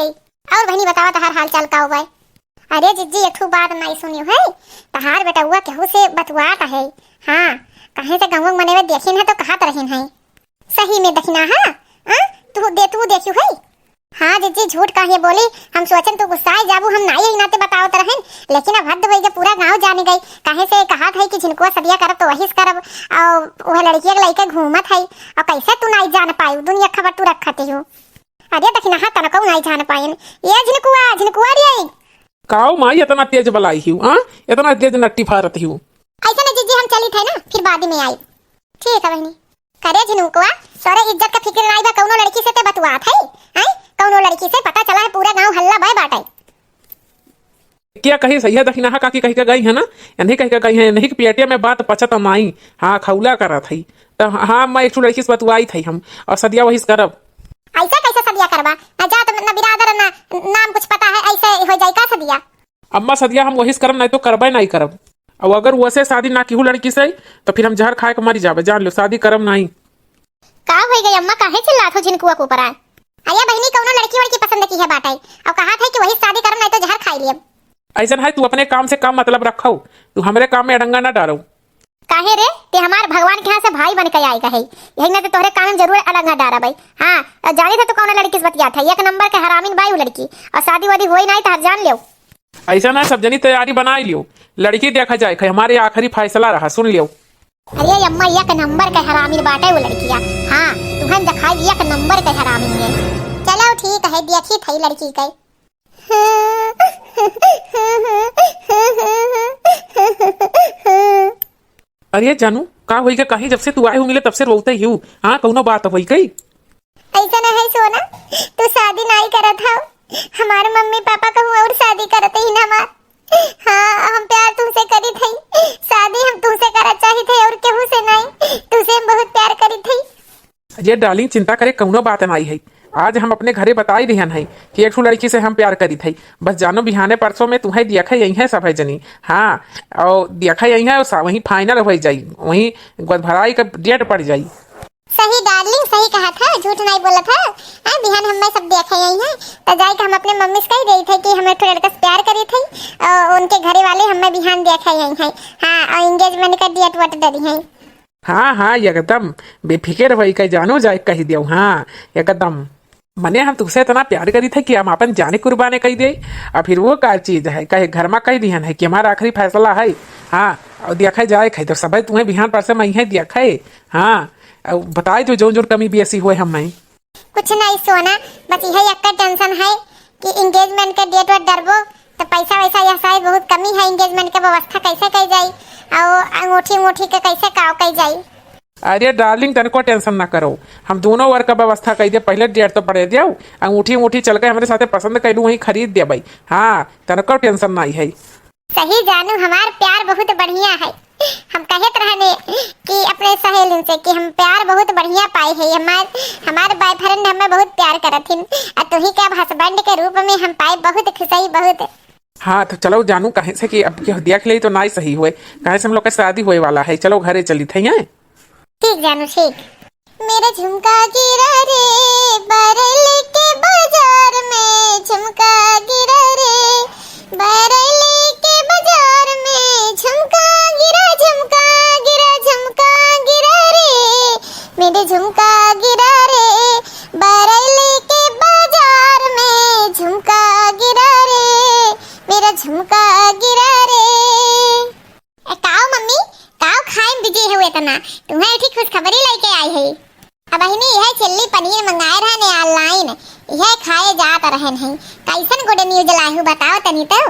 ले। और बहनी बताओ तहार हाल चाल का हुआ? अरे जिज्जी एक बात नहीं सुनी है, तहार बेटा हुआ केहू से बतवाता है। हाँ कहीं से गाँव मने में देखिन है तो कहत रहीन है सही में देखना। हाँ तू देखियो है? हाँ जिज्जी झूठ काहे बोली, हम सोचन तू गुस्साए जाबू, हम नहीं ही नाते बतावत रहन, लेकिन अब हद भई पूरा गांव जाने गई काहे से कहा था कि जिनको सदिया करब तो वही करब और वह लड़की के लइके घूमत है और कैसे तू नहीं जान पाई दुनिया खबर तू रखती हो। अरे देखना हां तनको नहीं जान पाइन ये झिनकुआ रे काओ माई इतना तेज बलाई हूँ। हाँ इतना तेज नट्टी फारत हूँ। ऐसा ना जिज्जी हम चली थे ना फिर बाद में आई। ठीक है बहनी करे झिनकुआ सारे इज्जत का फिक्र नहीं बा, कौनो लड़की से ते बतवात है हैं, कौनो लड़की से पता चला है पूरा गांव हल्ला बाय बाटे। क्या कही सही है दखिना काकी कही के गई है ना, नहीं कही के गई है, नहीं पेटिया में बात पचत माई। हाँ खौला करा थी तो हाँ मैं एक लड़की से बतवाई थी हम और सदिया वही करब। ऐसा कैसे सदिया करबा ना जा तो ना बिरादर ना नाम कुछ पता है ऐसे हो जाए का सदिया? अम्मा सदिया हम वही करब नहीं तो करबे नहीं करब। और अगर वैसे शादी ना की लड़की से तो फिर हम जहर खाए के मरी जाबे, जान लो शादी करब नहीं। का हो गई अम्मा काहे चिल्लात हो झिनकुआ के ऊपर? अरे बहनी कौनो लड़की पसंद की है बाटे और कहा था कि वही शादी करब नहीं तो जहर खाई लियब। ऐसा है तू अपने काम से काम मतलब रखो, तू हमारे काम में अड़ंगा ना डालो। काहे रे ते हमार भगवान के यहाँ से भाई बन के आएगा है, यही ना तो तोहरे काम में जरूर अड़ंगा डारा भाई। हाँ जाने था तू कौन लड़की से बतिया था, एक नंबर के हरामीन बाई लड़की और शादी वादी होई नहीं तो जान लियो। ऐसा ना सब जनी तैयारी बना लियो, लड़की देखा जाए हमारे आखिरी फैसला रहा, सुन लियो। अरे अम्मा एक नंबर के हरामीन बाटे वो लड़किया। हाँ तुम्हें दिखाई एक नंबर के हरामीन है। चलो ठीक है देखी थी लड़की के। अरे जानू का होई के कहीं जब से तू आए हो मिले तब से रोते ही हूँ। हाँ कौनो बात होई कई? ऐसा ना है सोना तू शादी नहीं करत था, हमारे मम्मी पापा कहूँ और शादी करते ही ना हमार। हाँ हम प्यार तुमसे करी थी, शादी हम तुमसे करा चाही थे और केहू से नहीं, तुझसे हम बहुत प्यार करी थी। ये डार्लिंग चिंता करे कौनो बात नहीं है, आज हम अपने घरे बताई दिहन है कि एक लड़की से हम प्यार करी थी, बस जानो बिहाने परसों में तुम्हें देखा यही है सब है जनी। हाँ और देखा यही है वही फाइनल हो जाई, वही भराई का डेट पड़ जाई। सही डार्लिंग सही कहा था, झूठ नहीं बोला था। बिहान हम सब देखे यही है तो जाए कि हम अपने मम्मी से कह रही थे कि हमें थोड़ा लड़का से प्यार करी थी और उनके घरे वाले हमें बिहान देखे यही है। हाँ और एंगेजमेंट का डेट वट डरी है। हाँ एकदम बेफिक्र वही कह जानो जाए कही दियो। हाँ एकदम मने हम तुझसे इतना प्यार करी थे कि हम अपन जाने कुर्बाने कही दे और फिर वो का चीज है कहे घर में कह दिहन है कि हमारा आखिरी फैसला है। हाँ और देखा जाए कहे तो सब तुम्हें बिहान पर से मैं ही देखा है। हाँ बताए जो जोर कमी भी ऐसी हुए हम नहीं कुछ नहीं सोना, बस यही एक टेंशन है कि एंगेजमेंट का डेट वट डरबो तो पैसा वैसा यह शायद बहुत कमी है, एंगेजमेंट का व्यवस्था कैसे की जाए और अंगूठी के कैसे काव की जाए। अरे डार्लिंग तनको टेंशन ना करो, हम दोनों वर्ग का व्यवस्था कर दे, पहले डेट तो पड़े दियो, अंगूठी चल के हमारे साथ पसंद कर लू वही खरीद दे भाई। हाँ तनको टेंशन नहीं है। सही जानू हमार प्यार बहुत बढ़िया है, हम कहत रहने कि अपने सहेली से कि हम प्यार बहुत बढ़िया पाए है, हमारे बॉयफ्रेंड हमें बहुत प्यार करत हिन और तू ही के हस्बैंड के रूप में हम पाए बहुत खुशी बहुत। हाँ तो चलो जानू कहीं से कि अब देख ले तो नहीं सही हुए, कहीं से हम लोग का शादी होए वाला है, चलो घरे चली थे। ठीक जानू ठीक। मेरा झुमका गिरा रे बरेली के बाजार में, झुमका गिरा रे बरेली के बाजार में, झुमका गिरा झुमका गिरा रे मेरे झुमका गिरा रे बरेली के बाजार में, झुमका गिरा रे मेरा झुमका गिरा रे। काओ मम्मी काओ खाए बिजी हुए तना तुम्हें ठीक खुश खबरी लेके आई है। अब बहनी यह चिल्ली पनीर मंगाए रहने ऑनलाइन, यह खाए जात रहन है, कैसन गुड न्यूज लाहू बताओ तनी तो।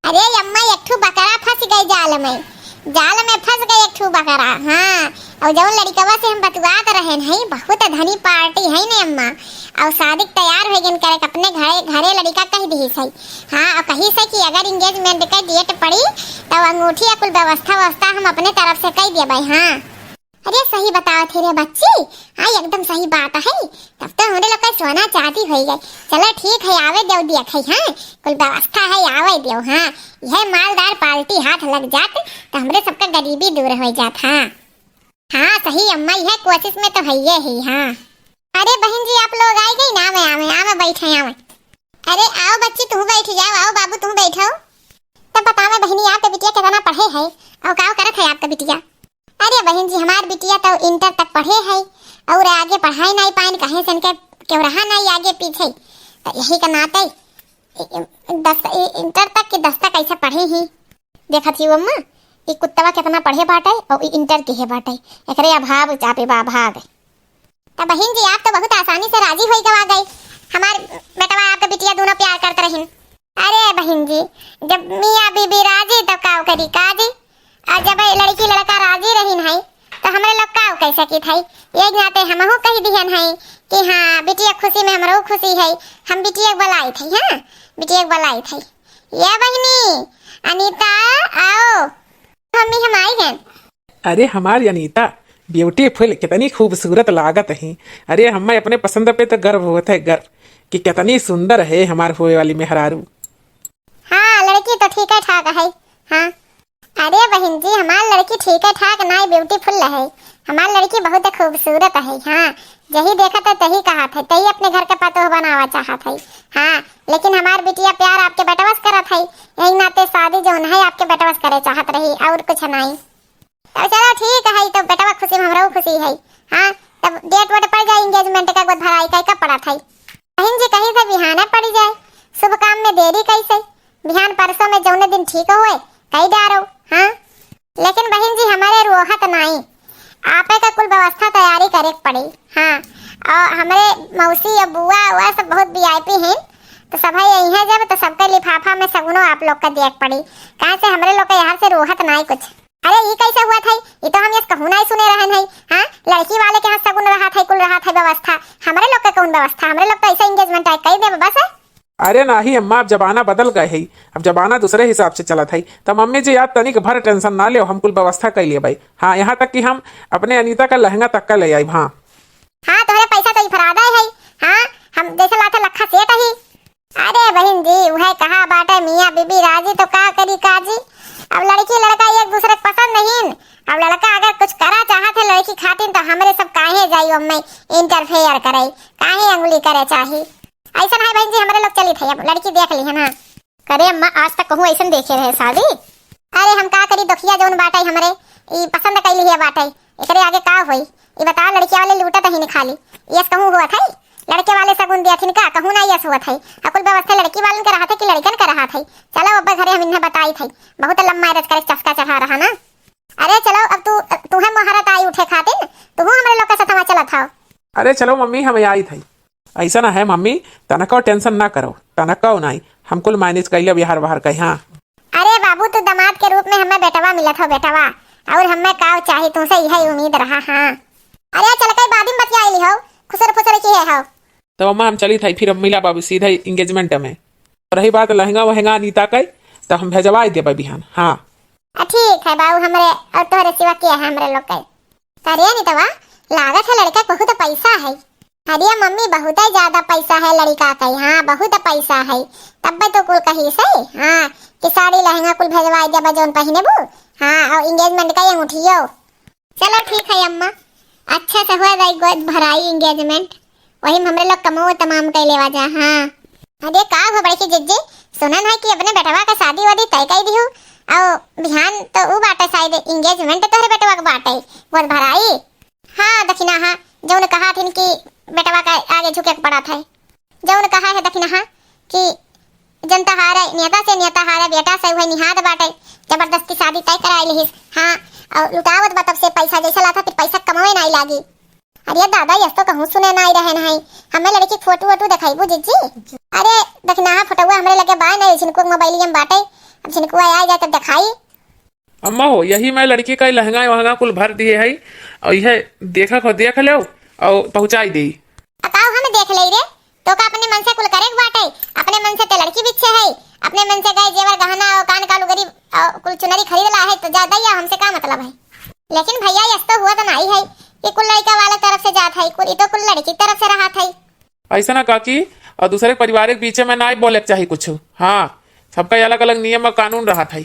अरे अम्मा एक ठू बकरा फंस गई जाल में फंस गई एक ठू बकरा। हाँ और जौन लड़कवा से हम बतवात रहन है बहुत धनी पार्टी है ने अम्मा, और शादी तैयार हो गन करे अपने घरे लड़का कह दी है। हाँ और कही से कि अगर एंगेजमेंट का डेट पड़ी तो अंगूठी या कुल व्यवस्था हम अपने तरफ से कह दिए भाई। हाँ अरे सही बताओ थे रे बच्ची, हाँ एकदम सही बात है, तब तो हमारे लोग का सोना चाहती हो गई। चलो ठीक है आवे देव दिया खाई। हाँ कुल व्यवस्था है आवे देव। हाँ यह मालदार पार्टी हाथ लग जात तो हमरे सबका गरीबी दूर हो जात। हाँ सही अम्मा यह कोशिश में तो है ही। हाँ अरे बहन जी आप लोग आए गई ना, मैं बैठे आवे। अरे आओ बच्ची तू बैठ जाओ, आओ बाबू तू बैठो। तब बताओ बहनी आपका बिटिया कितना पढ़े है और का करत है आपका बिटिया? अरे बहन जी हमार बिटिया तो इंटर तक पढ़े है और आगे पढ़ाई नहीं पाइन कहे सन के क्यों रहा नहीं आगे पीछे, तो यही का नाते इंटर तक के 10 तक ऐसा पढ़े ही। देखत ही अम्मा ये कुत्तवा कितना पढ़े बाटे और इंटर के है बाटे, एकरे अभाव चापे बा भाग। तो बहन जी आप तो बहुत आसानी से राजी होई गवा गई, हमार बेटवा आपका बिटिया दोनों प्यार करते रहिन। अरे बहन जी जब मियाँ बीबी राजी तो काव करी काजी, और जब लड़की लड़का राजी रहिन है तो हमरे लोग काव कैसे की थई। एक नाते हमहू कह दिहन है कि हाँ बिटिया खुशी में हमरो खुशी है, हम बिटिया बुलाई थी। हाँ बिटिया बुलाई थी। ये बहनी अनीता आओ, मम्मी हम आई हैं। अरे हमारी अनीता ब्यूटीफुल कितनी खूबसूरत लागत है। अरे हमें अपने पसंद पे तो गर्व होता है, गर्व कि कितनी सुंदर है हमारे हुए वाली मेहरारू। हाँ लड़की तो ठीक है ठाक है। हाँ अरे बहन जी हमारी लड़की ठीक है ठाक नहीं ब्यूटीफुल है, हमारी लड़की बहुत खूबसूरत है। हाँ यही देखा था तही कहा था, तही अपने घर का पतोह बनावा चाहा था। हाँ लेकिन हमारी बिटिया प्यार आपके बेटवस करत है, यही नाते शादी जो है आपके बेटवस करे चाहत रही और कुछ नहीं। तो चलो ठीक है, तो बेटवा खुशी में हमरो खुशी है। हाँ तब डेट वेट पड़ जाए एंगेजमेंट का, गोद भराई का पड़ा था। बहन जी कहीं से बिहाना पड़ जाए, शुभ काम में देरी कैसे, बिहान परसों में जौने दिन ठीक हुए कई डारो। हाँ लेकिन बहन जी हमारे रोहत नहीं, आपे का कुल व्यवस्था तैयारी करे पड़ी। हाँ और हमारे मौसी और बुआ वह सब बहुत वीआईपी हैं, तो सब यही है जब तो सबके लिफाफा में सगुनो आप लोग का देख पड़ी, कहाँ से हमारे लोग का यहाँ से रोहत नहीं कुछ। अरे ये कैसे हुआ था, ये तो हम ये कहूँ नहीं सुने रहे हैं। हाँ लड़की वाले के यहाँ सगुन रहा था, कुल रहा था व्यवस्था, हमारे लोग का कौन व्यवस्था, हमारे लोग तो ऐसा एंगेजमेंट कर दे बस है। अरे नहीं अम्मा अब जमाना बदल गए है, अब जमाना दूसरे हिसाब से चला था। तो मम्मी जी आप तनिक भर टेंशन ना ले, हम कुल व्यवस्था कर लिए भाई। हाँ यहाँ तक कि हम अपने अनीता का लहंगा तक का ले आई। हाँ हाँ तुम्हारे पैसा तो फरादा है। हाँ हम जैसे लाते लखा सेठ ही। अरे बहन जी वह कहा बाटे मियाँ बीबी राजी तो का करी काजी, अब लड़की लड़का एक दूसरे को पसंद नहीं, अब लड़का अगर कुछ करा चाहत है लड़की खातिर तो हमारे सब काहे जाई अम्मे इंटरफेयर करे, काहे अंगुली करे चाही। ऐसा है बहन जी हमारे लोग चली थे, अब लड़की देख ली है ना। करे अम्मा आज तक कहूँ ऐसा देखे रहे शादी। अरे हम का करी दुखिया जौन बाटे हमरे ई पसंद कैली है बाटे, एकरे आगे का होई ये बताओ। लड़की वाले लूटत ही नहीं खाली, यस कहूँ हुआ था लड़के वाले सगुन दिया थिन का कहूँ ना यस हुआ था। अकुल व्यवस्था लड़की वालन का रहा था कि लड़कन का रहा था। चलो अब घरे हम इन्हें बताई थी, बहुत लम्बा मैरिज करे चस्का चढ़ा रहा ना। अरे चलो अब तुम्हें महारत आई उठे खातिर, तुम हमारे लोग का साथ चला था। अरे चलो मम्मी हमें आई थी, ऐसा ना है मम्मी, तनका टेंशन ना करो, तनका नहीं हम कुल मैनेज कर लिया बिहार बाहर का। हाँ अरे बाबू तू दामाद के रूप में हमें बेटवा मिला था बेटवा, और हमें काव चाहिए तुमसे यही उम्मीद रहा। हाँ अरे चल कई बाद में बतिया ली हो, खुसर फुसर की है हो। तो अम्मा हम चली थी, फिर अब मिला बाबू सीधा इंगेजमेंट में। रही बात लहंगा वहंगा अनीता का तो हम भेजवा दे बिहान। हाँ ठीक है बाबू, हमारे और तोहरे सिवा किया है हमारे लोग का। अरे अनीतवा लागत है लड़का बहुत पैसा है। अरे मम्मी बहुत ही ज्यादा पैसा है लड़का का। हाँ बहुत पैसा है, तब तो कुल कही सही। हाँ कि साड़ी लहंगा कुल भेजवा दे जौन पहने बू। हाँ और इंगेजमेंट का अंगूठियो। चलो ठीक है अम्मा, अच्छा से हुआ भाई गोद भराई इंगेजमेंट, वही हमरे लोग कमो तमाम कर लेवा जा। हाँ अरे का हो बड़े की जिज्जी सुनन है कि अपने बेटवा का शादी वादी तय कर दी हो, और बिहान तो वो बाटे शायद इंगेजमेंट तोहरे बेटवा का बाटे गोद भराई। हाँ दक्षिणा हाँ जौन कहा थी कि बेटवा का आगे झुके पड़ा था, जौन कहा है दक्षिणा हाँ कि जनता हारे नेता से नेता हारे बेटा से वही निहाद बाटे, जबरदस्ती शादी तय कराई लिहिस। हाँ और लुटावत बतब से पैसा जैसा लाता फिर पैसा कमावे नहीं लागी। अरे दादा यस तो कहूँ सुने नहीं रहे नहीं, हमें लड़की फोटो वोटो दिखाई जिज्जी। अरे दक्षिणा फोटो हमारे लगे बाय नहीं, छिनको मोबाइल में बाटे, अब छिनको आ जाए तब दिखाई। अम्मा हो यही मैं लड़की का लहंगा वहंगा कुल भर दिए है, और यह देखा खो देख लो और पहुंचाई दी। बताओ हम देख ले रे, तो का अपने मन से कुल करे बाटे, अपने मन से ते लड़की बिच्छे है, अपने मन से गए जेवर गहना और कान का लुगरी और कुल चुनरी खरीद ला है तो ज्यादा ही हमसे क्या मतलब है। लेकिन भैया यस तो हुआ तो नहीं है कि कुल लड़का वाला तरफ से जात है, कुल तो कुल लड़की तरफ से रहा था। ऐसा ना काकी, और दूसरे परिवार के बीच में ना बोले चाहिए कुछ। हाँ सबका अलग अलग नियम और कानून रहा था,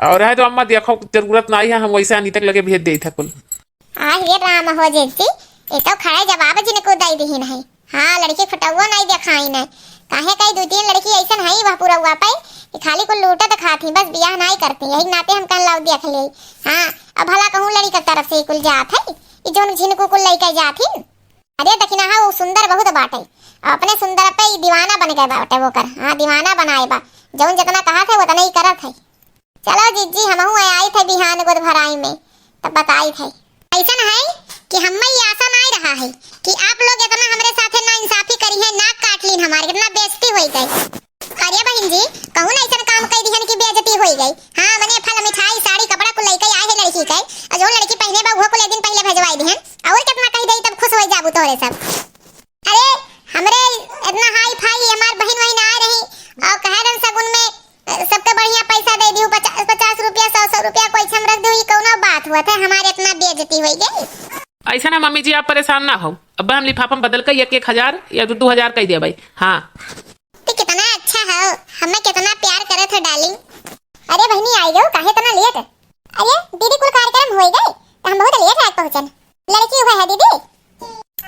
और है तो अम्मा देखो जरूरत नहीं है, हम वैसे अनीता लगे भेज दे थे कुल। ये राम हो जैसी ये तो खड़े जवाब जिनको दे दी नहीं। हाँ लड़की फटुआ नहीं दिखाई नहीं, काहे कई दो तीन लड़की ऐसन है वह पूरा हुआ पाई कि खाली कुल लूटत खाती बस बियाह नहीं करती, यही नाते हम कन लाउ देख ले। हां अब भला कहूं लड़ी का तरफ से कुल जात है ई जोन झिनको कुल लइका जाथी। अरे दखिना हा वो सुंदर बहुत बाटे, अपने सुंदर पे दीवाना बन गए बाटे वो कर। हां दीवाना बनाए बा, जौन जितना कहा थे उतना ही करत है। चलो जीजी हमहू आई थे बिहान गोद भराई में तब बताई थे। ऐसा है कि हमें ये आशा नहीं रहा है कि आप लोग इतना हमारे साथे ना इंसाफी करी है, नाक काट लीन हमारे, कितना बेइज्जती होई गई। अरे बहन जी कहूं ना ऐसा काम कर दिहन की बेइज्जती होई गई। हां मने फल मिठाई साड़ी कपड़ा कुल लइका आए है लड़की के, और जो लड़की पहने बा वो कुल एक दिन पहले भेजवाई दिहन और कितना कह दई तब खुश हो जाबू तोरे सब। अरे हमरे इतना हाई फाई हमार बहन वही ना आ रही और कहे रन सगुन में सबके बढ़िया पैसा दे दियो 50 रुपया 100 रुपया कोई छम रख दो, ये कौनो बात हुआ था हमारे इतना बेइज्जती होई गई। ऐसा ना मम्मी जी आप परेशान ना हो, अब हम लिफाफा में बदल कर 1,000 या 2,000 कह दिया भाई। हाँ तो कितना अच्छा है, हमें कितना प्यार करे थे डार्लिंग। अरे बहनी आई गयो काहे इतना लेट? अरे दीदी कुल कार्यक्रम हो गए तो हम बहुत लेट आए पहुंचन। लड़की हुआ है दीदी?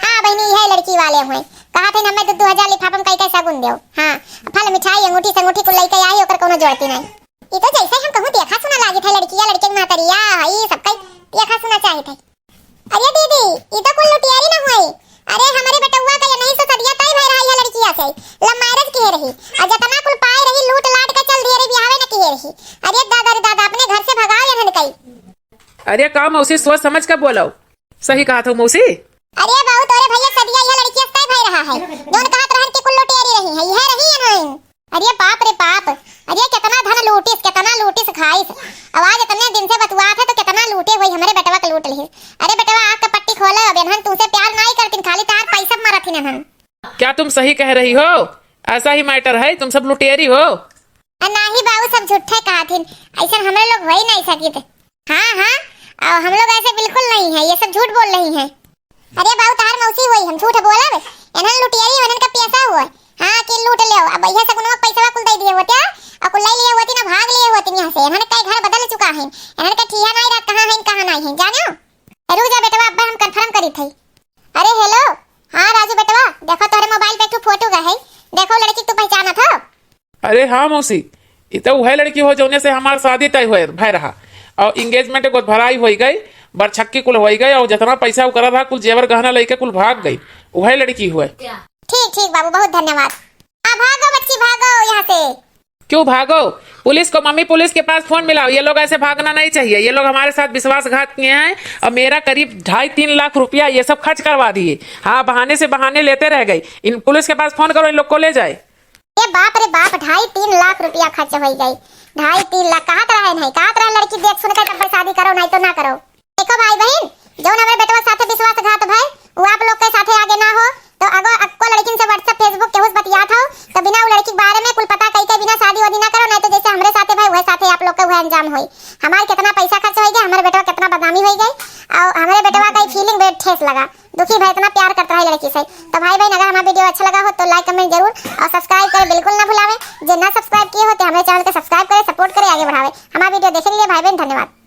हां बहनी है लड़की वाले हुए, कहा थे हमें 2,000 लिफाफा में कई सागुन देओ। हां फल मिठाई अंगूठी संगूठी कुल लइका आई ओकर कोनो जोड़ती नहीं। ई तो जैसे हम कहूं देखा सुना लागी थे लड़किया लड़के के मातरिया हई सब कई देखा सुना चाहे थे। अरे दीदी ई तो कुल लुटियारी ना हुई। अरे हमारे बेटुआ का नहीं सो सदिया तय भई रही है लड़किया से लव मैरिज की रही और जतना कुल पाए रही लूट लाट के चल दिए रे बियाह न की रही। अरे दादा रे दादा अपने घर से भगाओ यहन कई। अरे का मौसी सोच समझ कर बोलो, सही कहा था मौसी। अरे बाबू तोरे भैया सदिया ये लड़किया तय भई रहा है, दोन कहत रहन की कुल लुटियारी रही है, यह रही है नहीं। अरे बाप रे बाप, अरे कितना धन लूटिस खाइस, आवाज इतने दिन से बतुआ थे तो कितना लूटे हुई हमारे बेटवा के लूट ली। अरे बेटवा आग का पट्टी खोलो, अब इन्हन तुमसे प्यार नहीं करतीन, खाली तार पैसा मारथिन इन्हन। क्या तुम सही कह रही हो? ऐसा ही मैटर है, तुम सब लुटेरी हो। नहीं बाबू सब झूठे कहथिन, ऐसा हमारे लोग वही नहीं सकित। हाँ हम लोग ऐसे बिल्कुल नहीं है, ये सब झूठ बोल रही हैं। अरे बाबू तार मौसी हुई हम झूठ बोलब, इन्हन लुटेरी इन्हन का पैसा हुआ। हां कि लूट लियो, अब भैया से कोनो पैसा कुल दे दिए होते और कुल ले लिए होती ना भाग लिए होती यहां से। इन्हन कई घर बदल चुका है, इन्हन का ठिया नहीं रहा कहां है कहां नहीं है जानो। रुक जा बेटवा अब हम कंफर्म करी थई। अरे हेलो हां राजू बेटवा देखो तोरे मोबाइल पे एक फोटो का है, देखो लड़की तू पहचाना था? अरे हाँ मौसी ये तो वह लड़की हो जोने से हमार शादी तय हुए भाई रहा और इंगेजमेंट को भराई हो गई, बरछक्की कुल हो गई और जितना पैसा करा था कुल जेवर गहना लेके कुल भाग गई, वह लड़की हुए। ठीक बाबू बहुत धन्यवाद। भागो बच्ची भागो यहाँ से। क्यों भागो? पुलिस को मम्मी पुलिस के पास फोन मिलाओ, ये लोग ऐसे भागना नहीं चाहिए, ये लोग हमारे साथ विश्वासघात किए हैं और मेरा करीब 2.5-3 लाख रुपया ये सब खर्च करवा दिए। हाँ बहाने से बहाने लेते रह गई, इन पुलिस के पास फोन करो इन लोग को ले जाए। ये बाप रे बाप 2.5-3 लाख रुपया खर्च हो गई। 2.5-3 लाख कहाँ रहे नहीं कहाँ रहे लड़की देख सुन कर तब शादी करो नहीं तो ना करो। देखो भाई बहन जो हमारे बेटवा साथे विश्वासघात भाई वो आप लोग के साथे आगे ना हो तो अगर आपको लड़की से व्हाट्सएप फेसबुक के उस बतिया था तो बिना वो लड़की के बारे में कुल पता कई के बिना शादी वादी ना करो, नहीं तो जैसे हमारे साथे भाई वह साथे आप लोग का वह अंजाम होई। हमारे कितना पैसा खर्च हो गया, हमारे बेटवा कितना बदनामी हो गई और हमारे बेटवा का फीलिंग बहुत ठेस लगा, दुखी भाई इतना प्यार करता है लड़की से। तो भाई बहन अगर हमारा वीडियो अच्छा लगा हो तो लाइक कमेंट जरूर और सब्सक्राइब करें बिल्कुल ना भुलावे। जो ना सब्सक्राइब किए हो तो हमारे चैनल को सब्सक्राइब करें, सपोर्ट करें, आगे बढ़ावे। हमारा वीडियो देखने के लिए भाई बहन धन्यवाद।